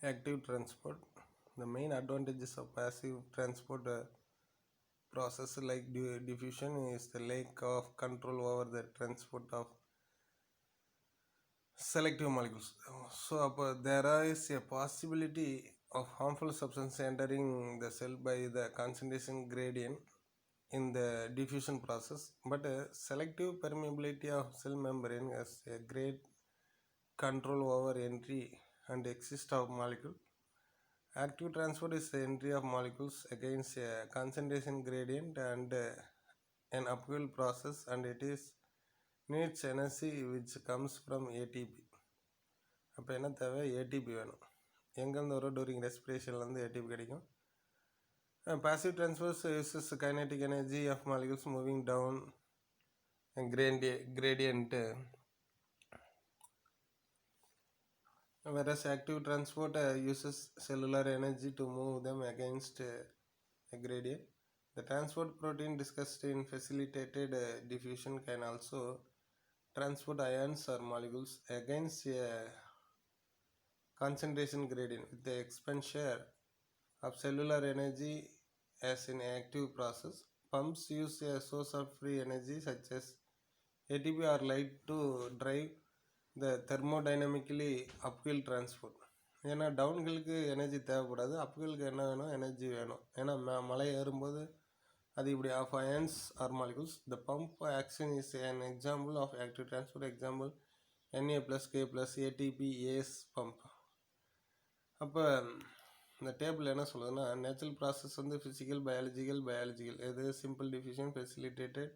Active transport. The main advantages of passive transport process like diffusion is the lack of control over the transport of selective molecules. So there is a possibility of harmful substance entering the cell by the concentration gradient in the diffusion process, but selective permeability of cell membrane has a great control over entry and exit of molecule. Active transport is the entry of molecules against a concentration gradient and an uphill process, and it is needs energy which comes from ATP. அப்போ என்ன தேவை? ATP வேணும். எங்கேருந்து வரும்? Touring ரெஸ்பிரேஷன்லேருந்து ATP கிடைக்கும். Passive transfers uses kinetic energy of molecules moving down gradient, whereas active transport uses cellular energy to move them against a gradient. The transport protein discussed in facilitated diffusion can also transport ions or molecules against a concentration gradient with the expenditure of cellular energy as in active process. Pumps use a source of free energy such as ATP or light to drive the thermodynamically uphill transport. ஏன்னா டவுன்ஹில்லுக்கு energy தேவைப்படாது, அப்ஹில்லுக்கு என்ன வேணும்? Energy வேணும். ஏன்னா மலை ஏறும்போது அது இப்படி of ions or molecules. The pump action is an example of active transport. Example Na+K+ ATP AS pump. அப்போ இந்த டேபிள் என்ன சொல்லுதுன்னா, நேச்சுரல் ப்ராசஸ் வந்து ஃபிசிக்கல், பயாலஜிக்கல் எது simple diffusion, facilitated,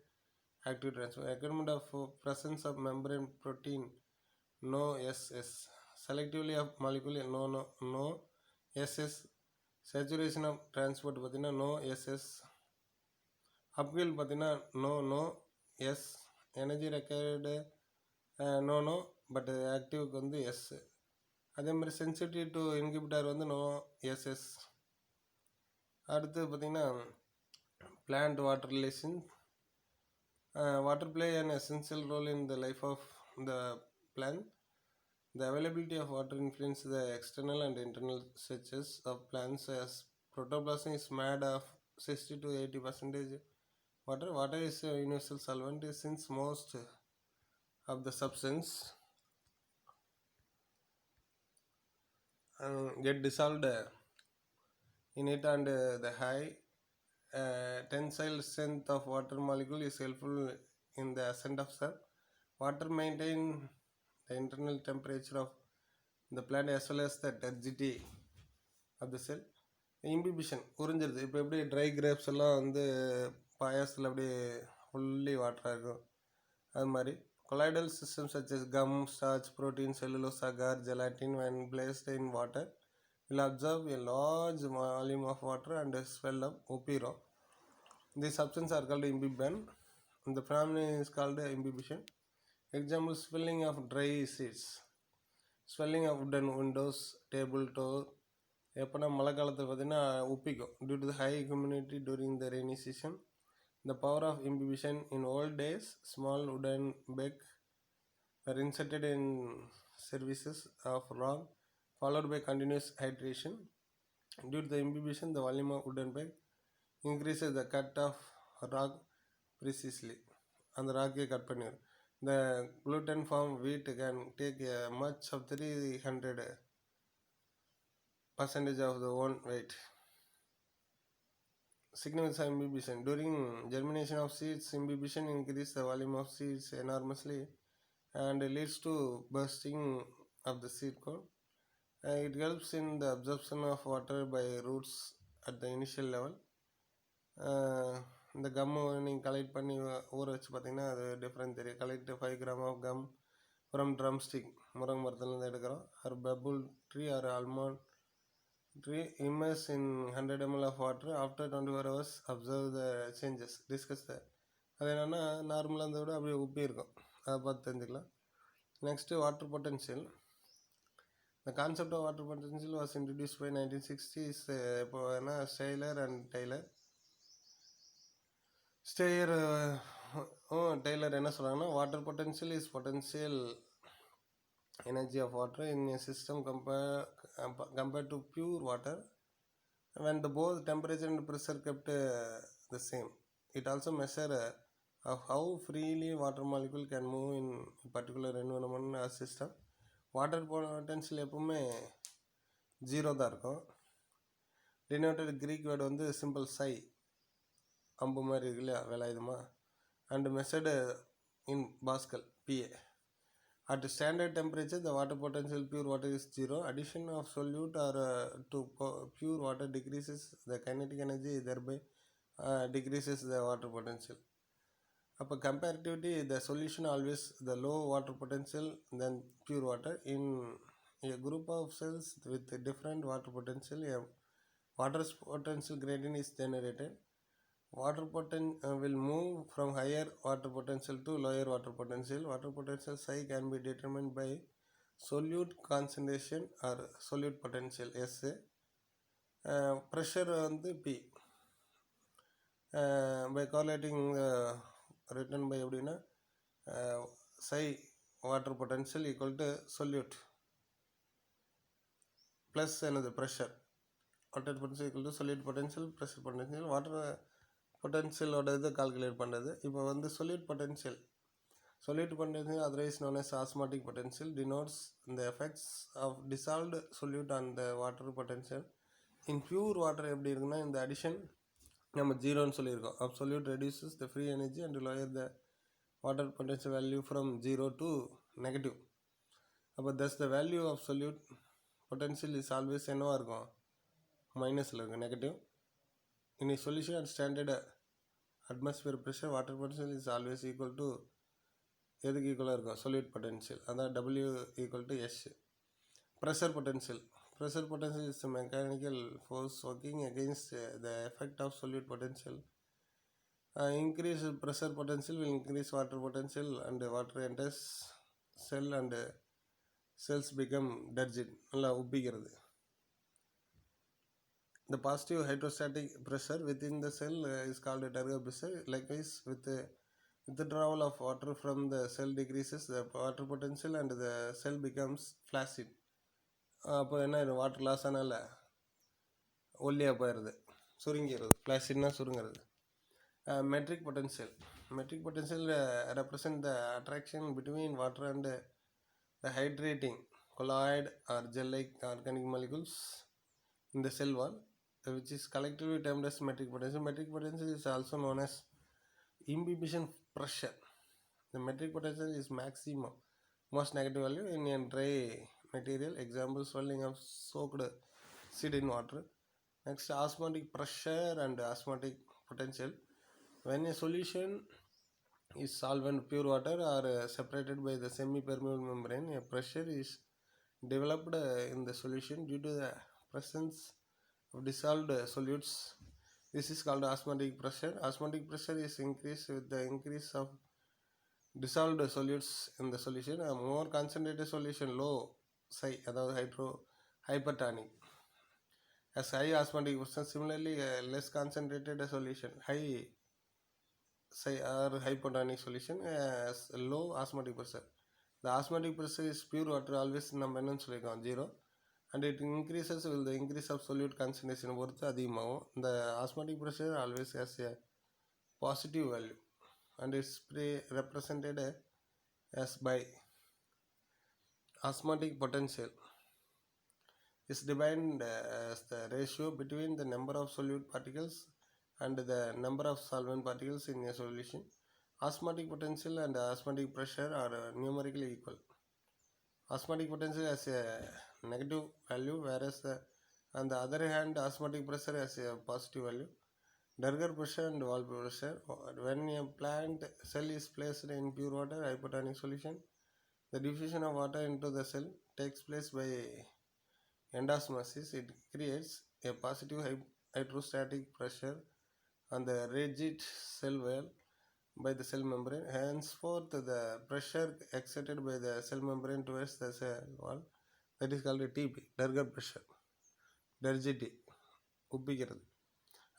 active transfer. Requirement of presence of membrane protein no SS. Selectively of molecule no SS. Saturation of transport பார்த்தீங்கன்னா no SS. uphill பார்த்தீங்கன்னா no S. Energy required no but ஆக்டிவ்க்கு வந்து S. அதே மாதிரி sensitive to inhibitor வந்து no S S. அடுத்து பார்த்தீங்கன்னா plant water relation. Water play an essential role in the life of the plant. The availability of water influences the external and internal stages of plants, as protoplasm is made of 60 to 80% water. Water is a universal solvent since most of the substance get dissolved in it, and the high tensile strength of water molecule is helpful in the ascent of cell. Water maintain the internal temperature of the plant as well as the turgidity of the cell. Imbibition உறிஞ்சிருது. இப்போ எப்படி try grapes எல்லாம் வந்து பாயாசத்தில் அப்படியே fully வாட்டராக இருக்கும், அது மாதிரி colloidal system such as gum, starch, protein, cellulose, agar, gelatin when placed in water will absorb a large volume of water and swell up, opiro. These substances are called imbibition. The phenomenon is called imbibition. Example: swelling of dry seeds, swelling of wooden windows, table top. எப்போனா மழை காலத்தில் பார்த்தீங்கன்னா உப்பிக்கும் due to the high humidity during the rainy season. The power of imbibition: in old days, small wooden begs were inserted in surfaces of rock, followed by continuous hydration. Due to the imbibition, the volume of wooden beg increases the cut of rock precisely. அந்த ராக்கை cut பண்ணிடும். The gluten form wheat can take much of 300% of the own weight. Significance of imbibition: during germination of seeds, imbibition increases the volume of seeds enormously and leads to bursting of the seed coat. It helps in the absorption of water by roots at the initial level. இந்த கம்மு நீங்கள் collect பண்ணி ஊற வச்சு பார்த்தீங்கன்னா அது different தெரியும். Collect 5 grams of gum from drumstick, முருங்கை மரத்துலேருந்து எடுக்கிறோம். Or babul tree or almond tree, immerse in 100 ml of water. After 24 hours, observe the changes. Discuss that. அது என்னென்னா நார்மலாக இருந்ததை விட அப்படியே உப்பி இருக்கும், அதை பார்த்து தெரிஞ்சுக்கலாம். Next water potential. The concept of water potential was introduced by 1960s. இப்போ என்ன ஸ்டெய்லர் அண்ட் டெய்லர். டெய்லர் என்ன சொல்கிறாங்கன்னா, water potential is potential energy of water in a system compared to pure water when the both temperature and pressure kept the same. It also measure of how freely water molecule can move in a particular environment or system. Water potential எப்பவுமே zero தான் இருக்கும். Denoted Greek word வந்து simple psi, அம்பு மாதிரி இருக்கு இல்லையா, வேலாயுதமா, and measured in pascal P A. At standard temperature, the water potential pure water is zero. Addition of solute or to pure water decreases the kinetic energy, thereby decreases the water potential. அப்போ comparatively, the solution always the low water potential than pure water. In a group of cells with different water potential, a water potential gradient is generated. Water potential will move from higher water potential to lower water potential. Water potential psi can be determined by solute concentration or solute potential SA. Pressure வந்து P. By correlating written by எப்படின்னா psi water potential equal to solute plus another pressure. Water potential equal to solute potential, pressure potential. Water பொட்டன்ஷியலோட இதை calculate பண்ணுறது. இப்போ வந்து solute potential otherwise known as osmotic potential denotes the effects of dissolved solute on the water potential. In pure water எப்படி இருக்குன்னா, இந்த addition நம்ம ஜீரோன்னு சொல்லியிருக்கோம். Absolute reduces the free energy and lower the water potential value from 0 to negative. அப்போ thus the value of solute potential is always என்னவா இருக்கும், மைனஸில் இருக்கும், negative. In a solution at standard atmosphere pressure, water potential is always equal to எதுக்கு ஈக்குவலாக இருக்கும், solute potential, அதான் W equal to S. Pressure potential is a mechanical force working against the effect of solute potential. Increase pressure potential will increase water potential and water enters cell and cells become turgid, நல்லா உப்பிக்கிறது. The positive hydrostatic pressure within the cell is called turgor pressure. Likewise, with the withdrawal of water from the cell decreases the water potential and the cell becomes flaccid. அப்போ என்ன, water loss ஆனால ஒல்லியாக போயிடுது, சுருங்கிறது. ஃப்ளாசிட்னா சுருங்கிறது. Matric potential represent the attraction between water and the hydrating colloid or gel-like organic molecules in the cell wall, which is collectively termed as metric potential. Metric potential is also known as imbibition pressure. The metric potential is maximum, most negative value in a dry material. Example, swelling of soaked seed in water. Next, osmotic pressure and osmotic potential. When a solution is solvent, pure water, or separated by the semi-permeable membrane, a pressure is developed in the solution due to the presence of dissolved solutes. This is called osmotic pressure. Osmotic pressure is increased with the increase of dissolved solutes in the solution. A more concentrated solution, low psi, அதாவது hypertonic, as high osmotic pressure. Similarly, a less concentrated solution, high psi or hypotonic solution, as low osmotic pressure. The osmotic pressure is pure water, always நம்ம என்னன்னு சொல்லியிருக்கோம், zero. And it increases with the increase of solute concentration பொறுத்து அதிகமாகும். The osmotic pressure always has a positive value and is represented as by osmotic potential is defined as the ratio between the number of solute particles and the number of solvent particles in a solution. Osmotic potential and osmotic pressure are numerically equal. Osmotic potential has a negative value, whereas on the other hand, osmotic pressure has a positive value. Turgor pressure and wall pressure. When a plant cell is placed in pure water hypotonic solution, the diffusion of water into the cell takes place by endosmosis. It creates a positive hydrostatic pressure on the rigid cell wall by the cell membrane. Henceforth, the pressure exerted by the cell membrane towards the cell wall, that is called TP, Turgor pressure, turgidity, உப்பிக்கிறது.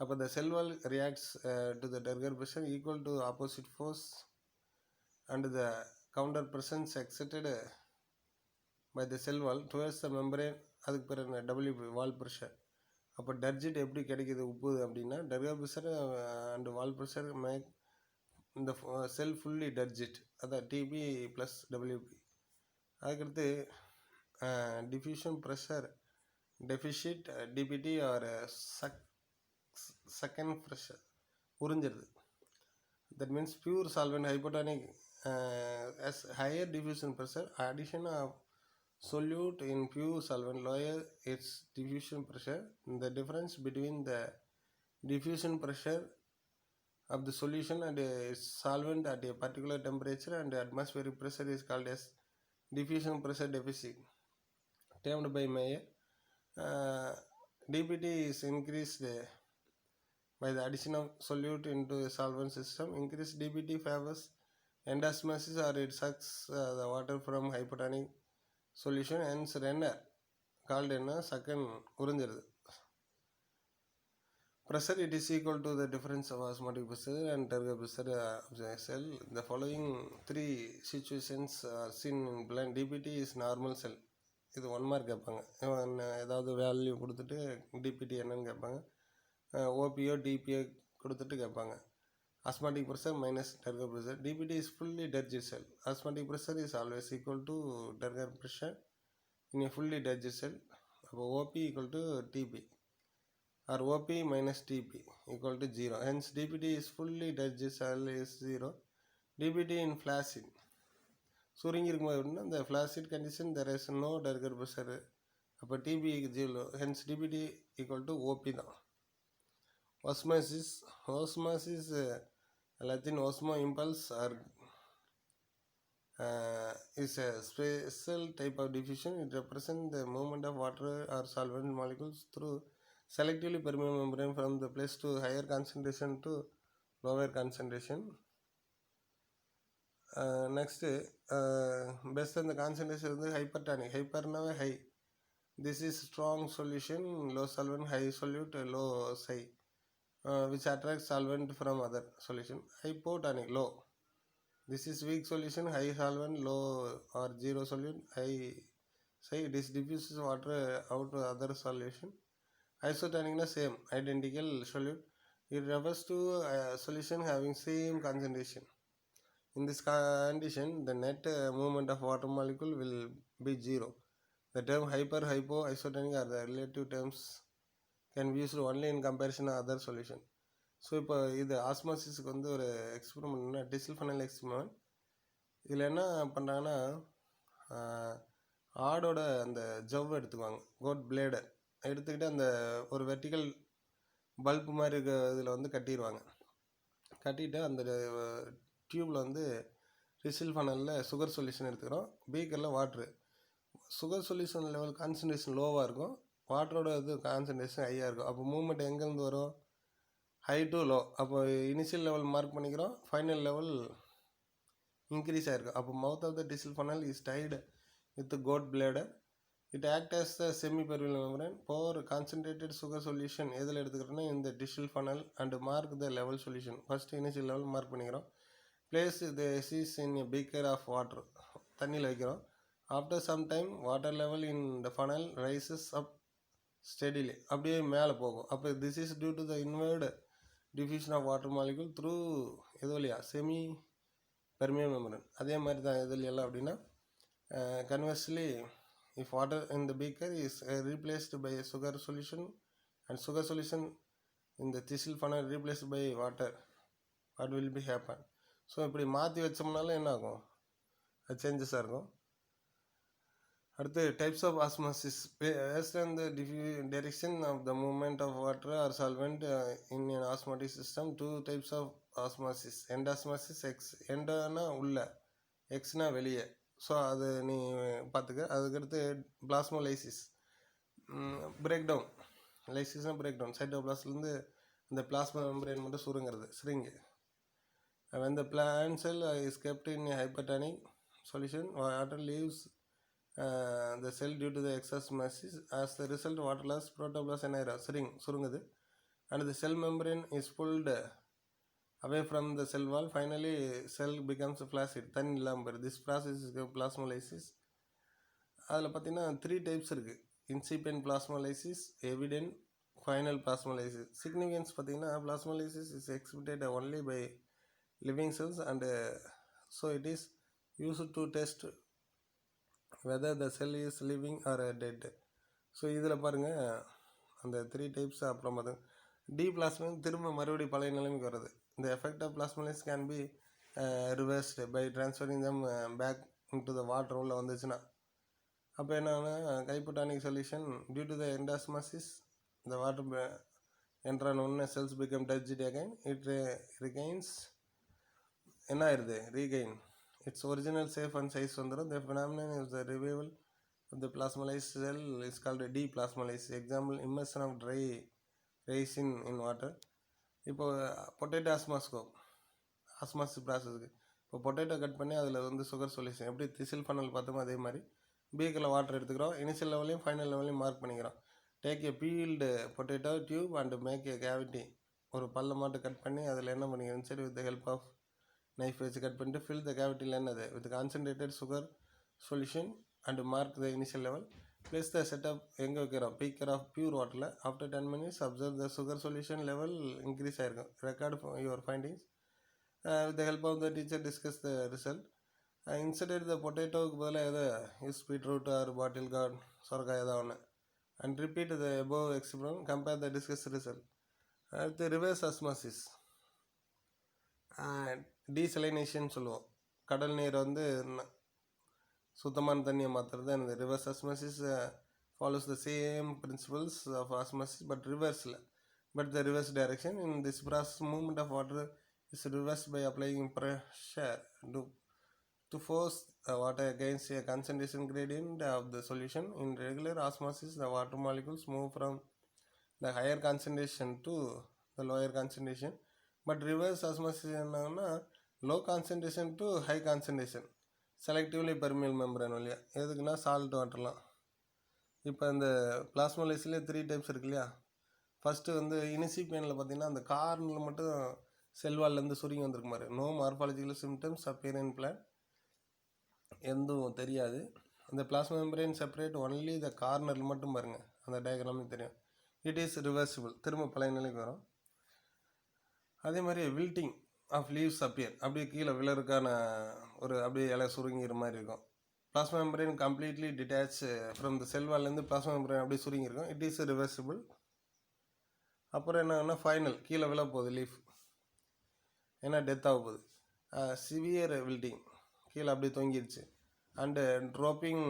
அப்போ the cell wall reacts to the Turgor pressure equal to opposite force and the counter presence exerted by the cell wall towards the membrane. அதுக்கு பிறகு WP wall pressure. அப்போ turgid எப்படி கிடைக்கிது உப்பு அப்படின்னா turgor pressure and wall pressure make இந்த cell fully turgid, அதான் T P plus WP. அதுக்கடுத்து diffusion pressure deficit D P D or second pressure உறிஞ்சிருது. That means pure solvent hypotonic as higher diffusion pressure, addition of solute in pure solvent lower its diffusion pressure. The difference between the diffusion pressure of the solution and its solvent at a particular temperature and atmospheric pressure is called as diffusion pressure deficit, termed by Mayer. dPt is increased by the addition of solute into a solvent system. Increased dPt favors endosmosis or it sucks the water from hypotonic solution, hence renner called என்ன second உறிஞ்சிருது. Pressure it is equal to the difference of osmotic pressure and turgor pressure of the cell. The following three situations are seen in blend. dPt is normal cell. இது 1 mark கேட்பாங்க. ஏதாவது value கொடுத்துட்டு dPt என்னன்னு கேட்பாங்க. ஓபிஓ TPO கொடுத்துட்டு கேட்பாங்க. Osmotic pressure minus turgor pressure. dPt is fully turgid cell. Osmotic pressure is always equal to turgor pressure in a fully turgid cell. அப்போ OP equal to TP or OP minus TP equal to 0. Hence dPt is fully turgid cell is 0. dPt in flaccid சுருங்கி இருக்கும்போது எப்படின்னா இந்த flaccid condition there is no turgor pressure, அப்போ TP 0. Hence dPt equal to OP தான். Osmosis Latin osmo impulse or is a special type of diffusion. It represents the movement of water or solvent molecules through selectively permeable membrane from the place to higher concentration to lower concentration. Next based on the concentration of the hypertonic. Hypernaவே high. This is strong solution, low solvent, high solute, low psi, which attracts solvent from other solution. Hypotonic low. This is weak solution, high solvent, low or zero solute, high psi. This diffuses water out to other solution. Isotonic na same, identical solute. It refers to a solution having same concentration. In this condition, the net movement of water molecule will be 0. The term hyper, hypo, isotonic are the relative terms can be used only in comparison to other solution. So இப்போ இது ஆஸ்மாசிஸுக்கு வந்து ஒரு எக்ஸ்பெரிமெண்ட்னா டிசில் funnel experiment. இதில் என்ன பண்ணுறாங்கன்னா ஆடோட அந்த ஜவ் எடுத்துக்குவாங்க, code பிளேடை எடுத்துக்கிட்டு அந்த ஒரு வெர்டிக்கல் பல்ப் மாதிரி இருக்க இதில் வந்து கட்டிடுவாங்க. கட்டிட்டு அந்த டியூப்பில் வந்து டிசில் ஃபனலில் சுகர் சொல்யூஷன் எடுத்துக்கிறோம், பீக்கரில் water. Sugar solution level concentration லோவாக இருக்கும், வாட்டரோட இது கான்சன்ட்ரேஷன் ஹையாக இருக்கும். அப்போ மூவ்மெண்ட் எங்கேருந்து வரும்? High to low. அப்போ இனிஷியல் லெவல் மார்க் பண்ணிக்கிறோம், ஃபைனல் லெவல் இன்க்ரீஸ் ஆகிருக்கும். அப்போ mouth of the thistle funnel is tied with goat bladder. It act as the semi permeable membrane for concentrated sugar solution. எதில் எடுத்துக்கிறோன்னா இந்த thistle funnel and mark the level solution. First initial level mark பண்ணிக்கிறோம். Place the cheese in a beaker of water, தண்ணியில் வைக்கிறோம். After some time water level in the funnel rises up steadily, அப்படியே மேலே போகும். அப்போ this is due to the inward diffusion of water molecule through எது வழியா semi permeable membrane. அதே மாதிரி தான் எதில் எல்லாம் அப்படின்னா conversely if water in the beaker is replaced by a sugar solution and sugar solution in the thistle funnel replaced by water, what will be happen? So இப்படி மாற்றி வச்சோம்னாலும் என்ன ஆகும்? அது சேஞ்சஸாக இருக்கும். அடுத்து types of osmosis. Based on the direction of the movement of water or solvent in an osmotic system, two types of osmosis. Endosmosis, X. எண்டோனா உள்ள, எக்ஸ்னா வெளியே. ஸோ அது நீ பார்த்துக்க. அதுக்கடுத்து பிளாஸ்மோலைசிஸ், பிரேக் டவுன். லைசிஸ்னா பிரேக் டவுன். சைட்டோபிளாஸ்லேருந்து இந்த பிளாஸ்மா மெம்பரேன் மட்டும் சுருங்கிறது, ஸ்ரிங்கு. when the plant cell is kept in a hypertonic solution, water leaves the cell due to the excess osmosis. As the result, water loss, protoplasm and சுருங்குது, and the cell membrane is pulled away from the cell wall. Finally, cell becomes flaccid, தண்ணி இல்லாமல் போயிடுது. This process is plasmolysis. அதில் பார்த்தீங்கன்னா 3 types இருக்குது. Incipient plasmolysis, evident, final plasmolysis. Significance பார்த்தீங்கன்னா plasmolysis is exhibited only by living cells and so it is used to test whether the cell is living or dead. So இதில் பாருங்கள் அந்த 3 types. அப்புறம் பார்த்தீங்கன்னா D பிளாஸ்மோலின் திரும்ப மறுபடியும் பழைய நிலைமைக்கு வருது. இந்த effect of plasmolysis can be reversed by transferring them back into the water உள்ள வந்துச்சுன்னா. அப்போ என்னன்னா hypotonic solution due to the endosmosis இந்த வாட்டர் என்ட்ரான ஒன்று cells become touched again it regains என்ன ஆயிடுது regain its original shape and size வந்துடும். The phenomenon is the revival of the plasmolysed cell is called deplasmolysis. Example immersion of dry raisin in water. இப்போ potato osmosis ப்ராசஸ்க்கு இப்போ potato cut பண்ணி அதில் வந்து sugar solution எப்படி திசில் funnel பார்த்தோமோ அதே மாதிரி பீக்கில் வாட்டர் எடுத்துக்கிறோம். இனிஷியல் லெவலையும் ஃபைனல் லெவலையும் மார்க் பண்ணிக்கிறோம். Take a peeled potato tube and make a cavity. ஒரு பல்ல மாட்டு கட் பண்ணி அதில் என்ன பண்ணிக்கிறோம் சரி வித் ஹெல்ப் ஆஃப் நைஃப் வச்சு கட் பண்ணிட்டு ஃபில் த கேவிட்டியில் என்னது with concentrated sugar solution and mark the initial level. Place the setup எங்கே வைக்கிறோம் பீக்கர் ஆஃப் பியூர் வாட்டரில். After 10 minutes observe the sugar solution level increase ஆகிருக்கும். Record your findings with the help of the teacher discuss the result. Inserted the பொட்டேட்டோவுக்கு பதிலாக எதை use beetroot or bottle gourd சொரக்காய் ஏதாவது ஒன்று and repeat the above experiment compare the discuss result. அடுத்து reverse osmosis desalination சொல்லுவோம். கடல் நீரை வந்து சுத்தமான தண்ணியை மாற்றுறது. அந்த reverse osmosis follows the same principles of osmosis but reversed but the reverse direction. In this process movement of water is reversed by applying pressure to force the water against a concentration gradient of the solution. In regular osmosis the water molecules move from the higher concentration to the lower concentration, but reverse osmosis என்னன்னா low concentration to high concentration selectively permeable membrane வழியா. எதுக்குன்னா salt வாட்டர்லாம். இப்போ இந்த பிளாஸ்மோலைஸ்லேயே 3 types இருக்கு இல்லையா. First வந்து இனிசிபியனில் பார்த்தீங்கன்னா அந்த கார்னில் மட்டும் செல்வால்லேருந்து சுருங்கி வந்திருக்கு மாதிரி no morphological symptoms appear in plant எதுவும் தெரியாது. அந்த plasma membrane separate only the கார்னரில் மட்டும் பாருங்கள் அந்த டயக்ராமே தெரியும். இட் இஸ் ரிவர்சிபிள் திரும்ப பழைய நிலைக்கு வரும். அதே மாதிரி வில்ட்டிங் ஆஃப் லீவ்ஸ் அப்பியர் அப்படியே கீழே விழறதுக்கான ஒரு அப்படியே இலை சுருங்கிற மாதிரி இருக்கும். Plasma membrane completely detach from the cell வால்லேருந்து பிளாஸ்மா மெம்பரேன் அப்படியே சுருங்கியிருக்கும். It is reversible. அப்புறம் என்னன்னா ஃபைனல் கீழே விழ போகுது லீஃப் ஏன்னா டெத் ஆக போகுது. சிவியர் வில்டிங் கீழே அப்படியே தொங்கிடுச்சு அண்டு ட்ராப்பிங்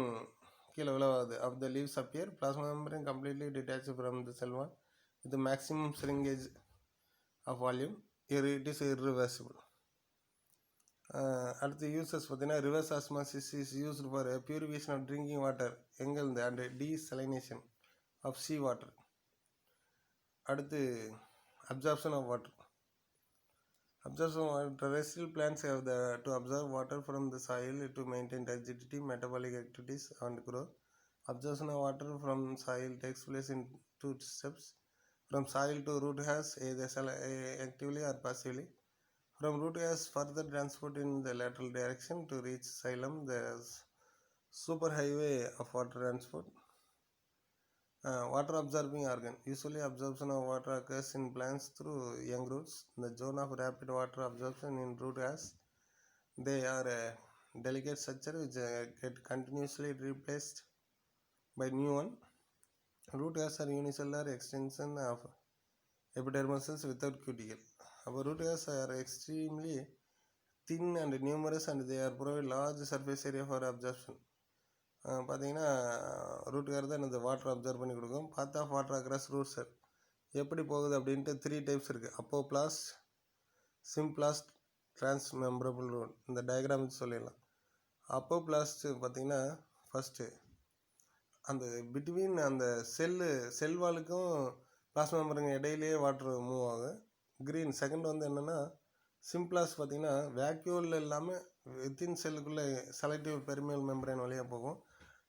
கீழே விழாது of the leaves appear. Plasma membrane completely detach from the cell wall with maximum shrinkage of volume. It is irreversible. அடுத்து யூசஸ் பார்த்தீங்கன்னா reverse osmosis is used for purification of drinking water எங்கேருந்து and desalination of sea water. அடுத்து absorption of water. Absorption of terrestrial plants have to absorb water from the soil to maintain rigidity, metabolic activities and growth. Absorption of water from soil takes place in 2 steps. From soil to root hairs, either actively or passively. From root hairs, further transport in the lateral direction to reach xylem, the superhighway of water transport. Water absorbing organ. Usually absorption of water occurs in plants through young roots. The zone of rapid water absorption in root hairs. They are a delicate structure which get continuously replaced by new one. Root hairs are unicellular extension of epidermal cells without cuticle. Our root hairs are extremely thin and numerous and they are provide large surface area for absorption. பார்த்தீங்கன்னா root hair தான் இந்த water absorb பண்ணி கொடுக்கும். Path of water across root cell எப்படி போகுது அப்படின்ட்டு 3 types இருக்குது. Apoplast, symplast, transmembrane route. இந்த டயக்ராம் சொல்லிடலாம். அப்போப்ளாஸ்ட் பார்த்தீங்கன்னா ஃபஸ்ட்டு அந்த பிட்வீன் அந்த செல்வாலுக்கும் பிளாஸ்மா மெம்பரேன் இடையிலேயே வாட்டர் மூவ் ஆகும். க்ரீன். செகண்ட் வந்து என்னென்னா சிம்பிளாஸ்ட் பார்த்தீங்கன்னா வேக்யூல் இல்லாமல் வித்தின் செல்லுக்குள்ளே செலக்டிவ் பெர்மியல் மெம்பரேன் வழியாக போகும்.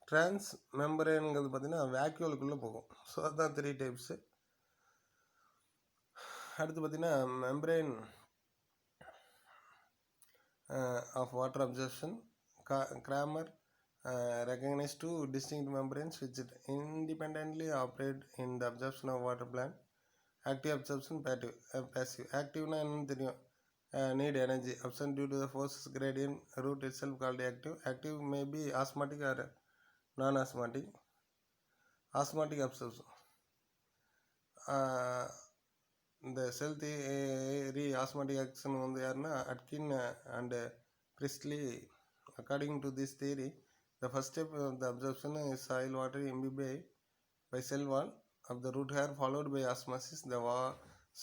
ட்ரான்ஸ் மெம்பரேனுங்கிறது பார்த்தீங்கன்னா வேக்யூலுக்குள்ளே போகும். ஸோ அதுதான் 3 டைப்ஸு. அடுத்து பார்த்தீங்கன்னா membrane of water absorption Kramer recognize two distinct membranes which independently operate in the absorption of water plant. Active absorption, passive. Active na என்னன்னு தெரியும், need energy absorption due to the forces gradient root itself called active. Active may be osmotic or non-osmotic. Osmotic absorption, இந்த செல் theory osmotic action வந்து யாருன்னா அட்கின் and Priestley. According to this theory, the first step of the absorption is soil water imbibed by cell wall of the root hair followed by osmosis. The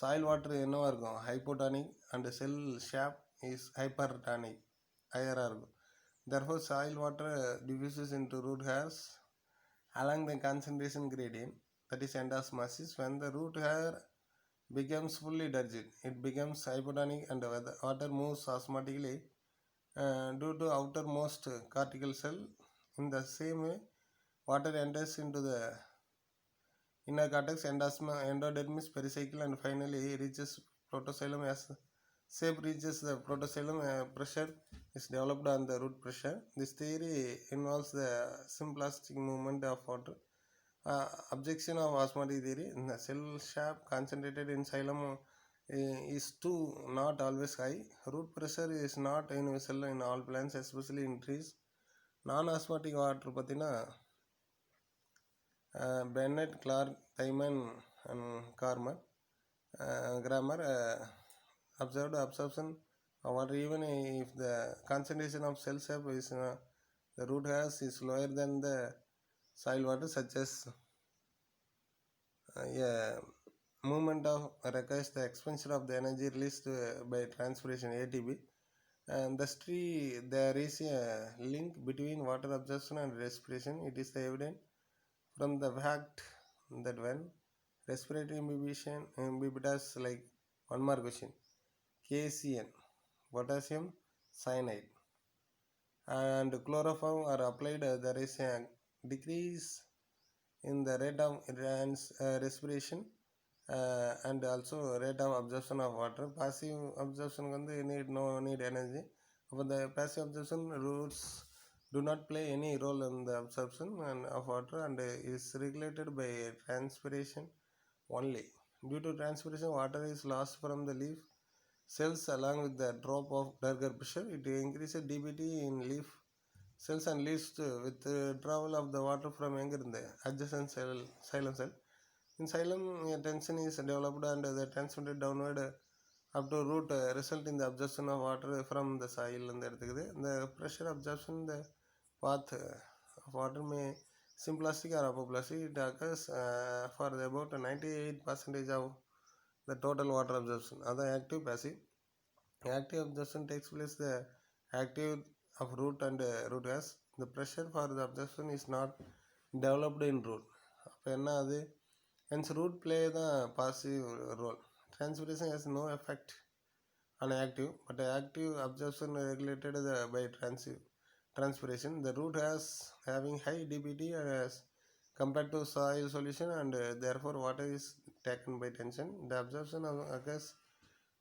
soil water என்னவா இருக்கும், hypotonic and cell shape is hypertonic, higher இருக்கும். Therefore soil water diffuses into root hairs along the concentration gradient, that is endosmosis. When the root hair becomes fully turgid, it becomes hypotonic and the water moves osmotically due to outermost cortical cell. In the same way, water enters into the inner cortex, endodermis, pericycle, and finally reaches protoxylem. As shape reaches the protoxylem, pressure is developed on the root pressure. This theory involves the symplastic movement of water. Objection of osmotic theory: the cell shape concentrated in xylem is too not always high. Root pressure is not universal in all plants, especially in trees. Non-osmotic water பார்த்தீங்கன்னா Bennett, Clark, Thyman and Grammar observed absorption of water even if the concentration of cell shape is the root hairs is lower than the soil water, such as a movement of requires the expansion of the energy released by transpiration, ATP. And thus there is a link between water absorption and respiration. It is evident from the fact that when respiratory inhibitors like one more question, KCN, potassium cyanide, and chloroform are applied, there is a decrease in the rate of respiration and also rate of absorption of water. Passive absorption வந்து need energy. For the passive absorption, roots do not play any role in the absorption of water and is regulated by transpiration only. Due to transpiration, water is lost from the leaf cells along with the drop of Durger pressure. It increases dBT in leaf cells and leads to withdrawal of the water from the adjacent xylem cell. In xylem, tension is developed and transmitted downward up to root, result in the absorption of water from the soil. The pressure absorption, the path of water may symplastic or apoplastic. It occurs for about 98% of the total water absorption. Other active, passive. Active absorption takes place the active of root and root hairs. The pressure for the absorption is not developed in root. அப்போ என்ன அது, hence root play the passive role. Transpiration has no effect on active, but active absorption regulated by transpiration. The root has having high dBT as compared to soil solution and therefore water is taken by tension. The absorption occurs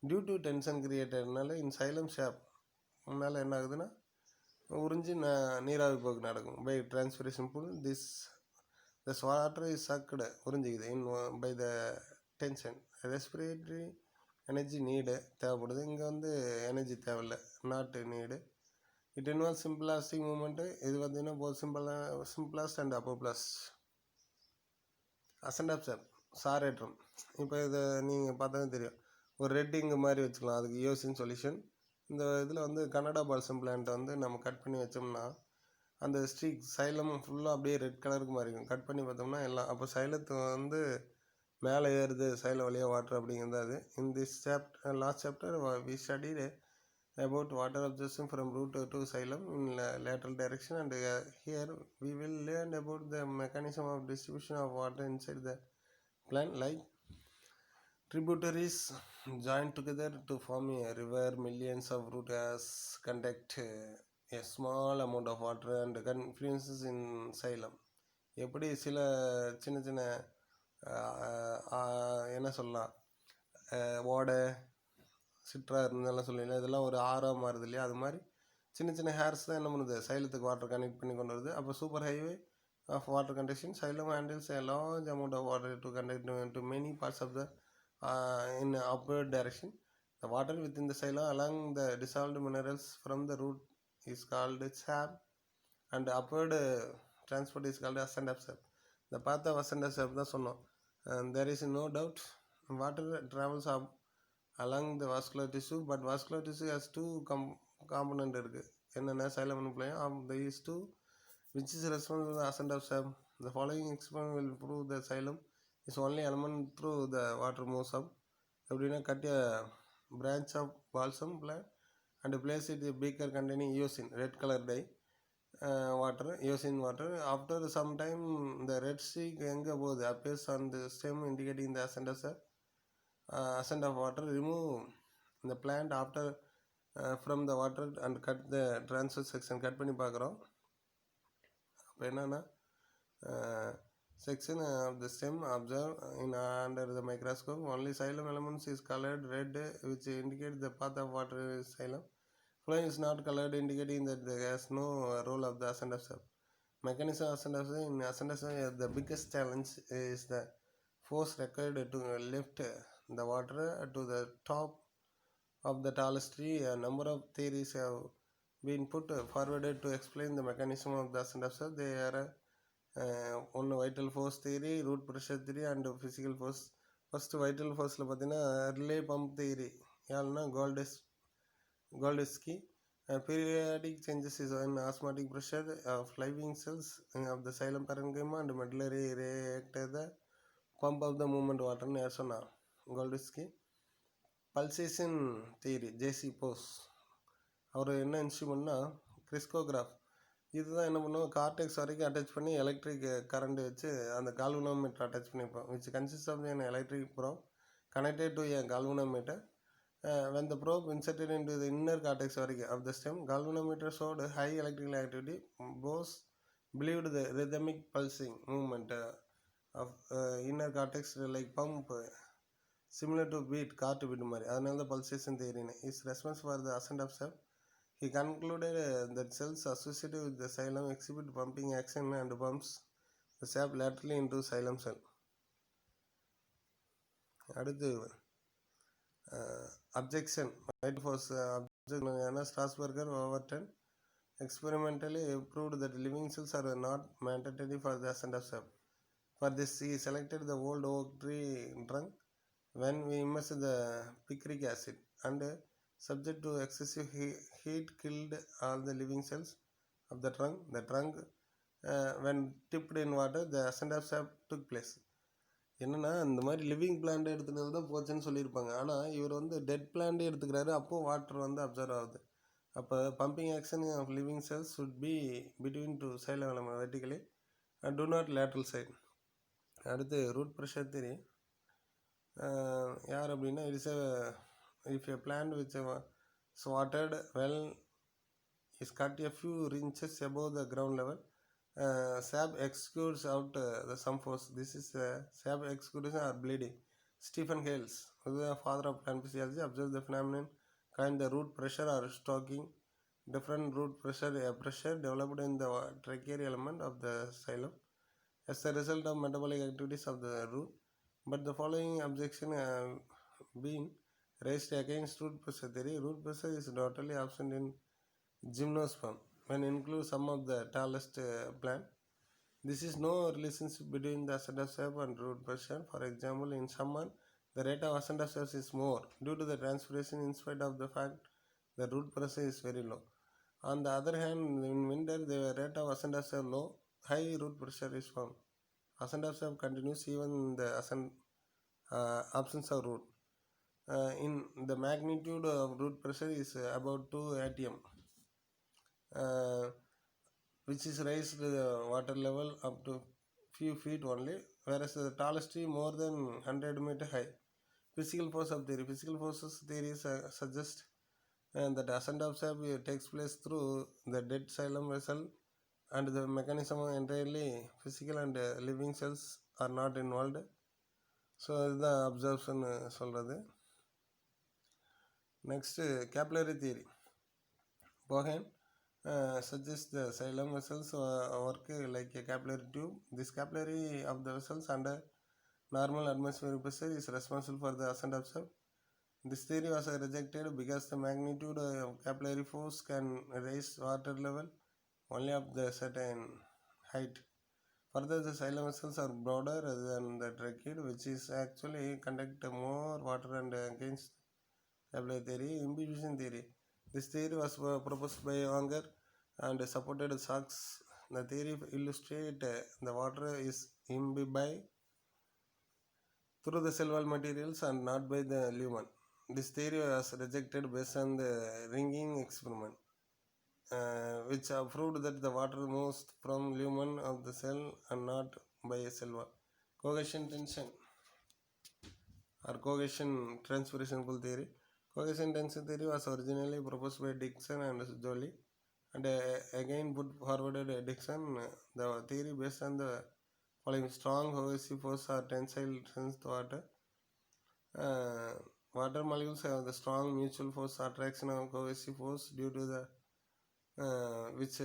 due to tension created in xylem shape. அதனால் என்ன ஆகுதுன்னா உறிஞ்சி நீராவி போக்கு நடக்கும் by transpiration pool. This water is sucked உறிஞ்சிக்குது in by the tension. Respiratory energy need தேவைப்படுது, இங்கே வந்து எனர்ஜி தேவையில்லை, not need. It involve symplastic movement. இது பார்த்தீங்கன்னா both symplast and apoplast. Ascent of sap, சாரேற்றம். இப்போ இதை நீங்கள் பார்த்தாலும் தெரியும், ஒரு ரெட் இங்கு மாதிரி வச்சுக்கலாம், அதுக்கு யோசின் சொல்யூஷன். இந்த இதில் வந்து கனடா பால்சம் பிளான்ட்டை வந்து நம்ம கட் பண்ணி வச்சோம்னா அந்த ஸ்ட்ரீக் சைலம் ஃபுல்லாக அப்படியே ரெட் கலருக்கு மாதிரி இருக்கும். கட் பண்ணி பார்த்தோம்னா எல்லாம் அப்போ சைலத்தை வந்து மேலே ஏறுது, சைலம் வழியாக வாட்டர் அப்படிங்கிறது அது. In this chapter, last chapter we studied about water absorption from root to xylem in lateral direction, and here we will learn about the mechanism of distribution of water inside the plant, like tributaries join together to form a river. Millions of root hairs conduct a small amount of water and confluences in xylem. எப்படி சில சின்ன சின்ன என்ன சொல்லலாம், ஓடை சிற்றா இருந்தாலும் சொல்லலாம், இதெல்லாம் ஒரு ஆறாக மாறுது இல்லையா, அது மாதிரி சின்ன சின்ன ஹேர்ஸ் தான் என்ன பண்ணுது, சைலத்துக்கு வாட்டர் கனெக்ட் பண்ணி கொண்டு வருது. அப்போ super highway of water condition, xylem handles a large amount of water to conduct into many parts of the in upward direction. The water within the xylem along the dissolved minerals from the root is called sap, and upward transport is called ascent of sap. The path of ascent of sap தான் சொன்னோம். There is no doubt water travels up along the vascular tissue, but vascular tissue has two component இருக்கு. என்னென்ன xylem and phloem. These two, which is responsible for the ascent of sap. The following experiment will prove the xylem is only element through the water moves up. எப்படின்னா, cut a branch of balsam plant and place it in a beaker containing eosin, red color dye, eosin water. After some time, the red streak எங்க போகுது, appears on the stem, indicating the ascent of sap. Ascent of water. Remove the plant after from the water and cut the transverse section. Cut பண்ணி பார்க்குறோம். அப்போ என்னன்னா, section of the stem observed in under the microscope. Only xylem elements is colored red, which indicates the path of water is xylem. Phloem is not colored, indicating that there has no role of the ascent of sap. Mechanism of ascent of sap. In ascent of sap, the biggest challenge is the force required to lift the water to the top of the tallest tree. A number of theories have been put forward to explain the mechanism of the ascent of sap. They are ஒன்று vital force theory, root pressure theory and physical force. First vital ஃபோர்ஸில் பார்த்தீங்கன்னா relay pump theory. யாருன்னா கோல்டஸ்கி. Periodic changes in osmotic pressure of living cells of the xylem parenchyma and medullary react the pump of the movement water ன்னு யார் சொன்னார், கோல்டஸ்கி. Pulsation theory, ஜேசி போஸ். அவர் என்ன இன்ஸ்ட்ருமெண்ட்னா கிறிஸ்கோகிராஃப். இதுதான் என்ன பண்ணுவோம், கார்டெக்ஸ் வரைக்கும் அட்டாச் பண்ணி எலக்ட்ரிக் கரண்ட் வச்சு அந்த கால்வனோமீட்டர் அட்டாச் பண்ணியிருப்போம். Which consist of an electric probe connected to a galvanometer. When the probe inserted into the inner cortex வரைக்கும் of the stem, galvanometer showed high electrical activity. Bose believed the rhythmic pulsing movement of inner cortex like pump, similar to beat, காட்டு beat மாதிரி. அதனால தான் pulsation தியரின்னு. is responsible for the ascent of sap. He concluded that cells associated with the xylem exhibit pumping action and pumps the sap laterally into xylem cell. அடுத்து objection, right force objection. ஸ்ட்ராஸ்பர்கர், Overton experimentally proved that living cells are not mandatory for the ascent of sap. For this, he selected the old oak tree trunk when we immersed the picric acid and subject to excessive heat killed all the living cells of the trunk. The trunk, when tipped in water, the ascent of sap took place. என்னென்னா, இந்த மாதிரி living plant எடுத்துக்கிறது தான் போச்சுன்னு சொல்லியிருப்பாங்க. ஆனால் இவர் dead plant எடுத்துக்கிறாரு, அப்போது வாட்டர் அப்சர்வ் ஆகுது. அப்போ pumping action of living cells should be between two xylem elements vertically and do not lateral side. அடுத்து ரூட் ப்ரெஷர் தியரி. யார் அப்படின்னா, it's if a plant which is watered well is cut a few inches above the ground level, sap exudes out the some force. This is sap exudation or bleeding. Stephen Hales, the father of plant physiology, observed the phenomenon called the root pressure or stalking. Different root pressure developed in the trachea element of the xylem as a result of metabolic activities of the root. But the following objection been raised against root pressure theory. Root pressure is totally absent in gymnosperm when include some of the tallest plant. This is no relationship between the ascent of sap and root pressure. For example, in summer, the rate of ascent of sap is more due to the transpiration in spite of the fact the root pressure is very low. On the other hand, in winter, the rate of ascent of sap low, high root pressure is found. Ascent of sap continues even in the absence of root. In the magnitude of root pressure is about 2 atm, which is raised to the water level up to few feet only, whereas the tallest tree more than 100 meter high. Physical force of theory. Physical forces theory suggest that ascent of sap takes place through the dead xylem vessel and the mechanism entirely physical and living cells are not involved. So இதுதான் அப்சர்வ்ஷன் சொல்கிறது. Next capillary theory. Bogan suggests the xylem vessels work like a capillary tube. This capillary of the vessels under normal atmospheric pressure is responsible for the ascent upsurge. This theory was rejected because the magnitude of capillary force can raise water level only up the certain height. Further, the xylem vessels are broader than the trachea, which is actually conduct more water and against capillary theory, imbibition theory. This theory was proposed by Wenger and supported Sachs. The theory illustrates the water is imbibed through the cell wall materials and not by the lumen. This theory was rejected based on the ringing experiment, which proved that the water moves from lumen of the cell and not by a cell wall. Cohesion tension or cohesion transpiration pull theory. Cohesion tension theory was originally proposed by Dixon and Joly, and again put forward Dixon. The theory based on the following: strong cohesive force or tensile strength to water. Uh, Water molecules have the strong mutual force attraction of cohesive force due to the which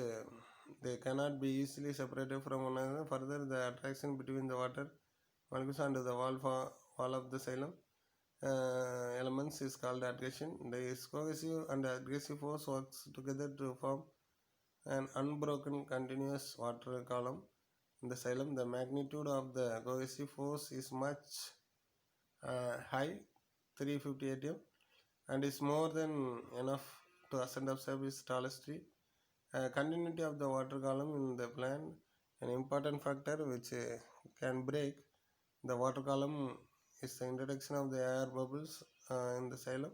they cannot be easily separated from one another. Further, the attraction between the water molecules and the wall of the xylem elements is called adhesion. This cohesive and adhesive force works together to form an unbroken continuous water column in the xylem. The magnitude of the cohesive force is much high, 350 atm, and is more than enough to ascend upside its tallest tree. Continuity of the water column in the plant, an important factor which can break the water column is the introduction of the air bubbles in the xylem.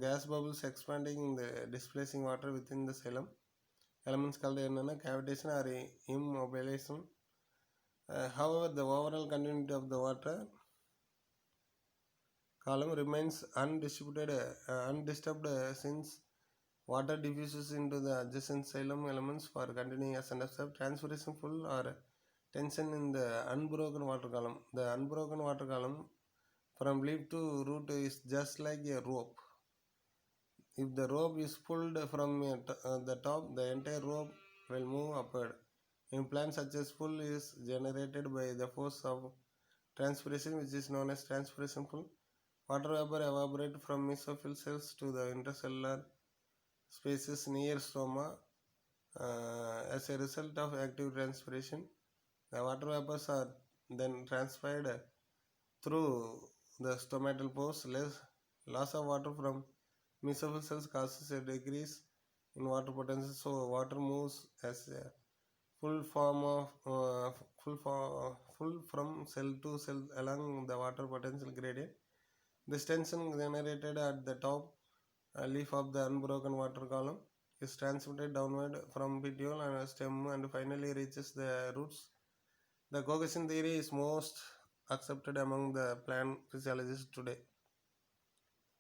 Gas bubbles expanding in the displacing water within the xylem. Elements called cavitation or immobilization. However, the overall continuity of the water column remains undisturbed since water diffuses into the adjacent xylem elements for continuing ascent of transpiration full or tension in the unbroken water column. The unbroken water column from leaf to root is just like a rope. If the rope is pulled from the top, the entire rope will move upward. In plants such as pull is generated by the force of transpiration, which is known as transpiration pull. Water vapor evaporates from mesophyll cells to the intercellular spaces near stoma as a result of active transpiration. The water vapors are then transpired through the stomatal pores. Loss of water from mesophyll cells causes a decrease in water potential, so water moves as a full form of full from cell to cell along the water potential gradient. This tension generated at the top leaf of the unbroken water column is transmitted downward from petiole and stem and finally reaches the roots. The cohesion theory is most accepted among the plant physiologists today.